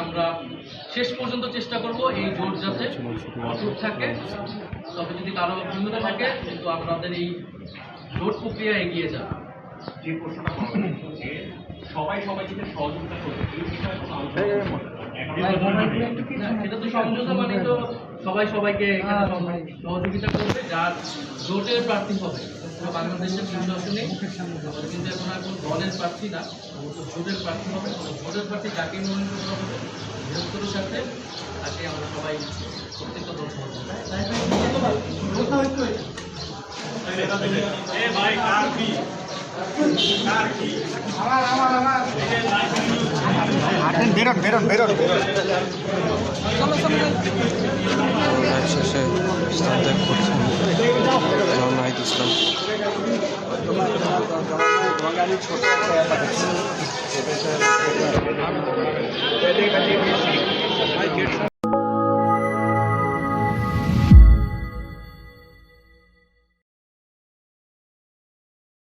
আমরা শেষ পর্যন্ত চেষ্টা করব এই জোট যাতে অটুট থাকে। তবে যদি কারো ভিন্নতা থাকে কিন্তু আমাদের এই জোট প্রক্রিয়া এগিয়ে যাবে। যে প্রশ্নটা যে সবাই সবাইকে সহযোগিতা করবে এই বিষয়ে কোনো আলোচনা এটা তো সমঝোতা মানে তো সবাই সবাইকে এখানে সহযোগিতা করবে, যার জোটের প্রার্থী হবে। বাংলাদেশের নির্বাচনে আমাদের কিন্তু এখন আর কোনো দলের প্রার্থী না, জোটের প্রার্থী হবে। জোটের প্রার্থী যাকে মনোনীত করা হবে বৃহত্তর সাথে তাকে আমরা সবাই প্রত্যেকটা দল সহযোগিতা। শেষে স্থান ত্যাগ করছেন নাহিদ ইসলাম।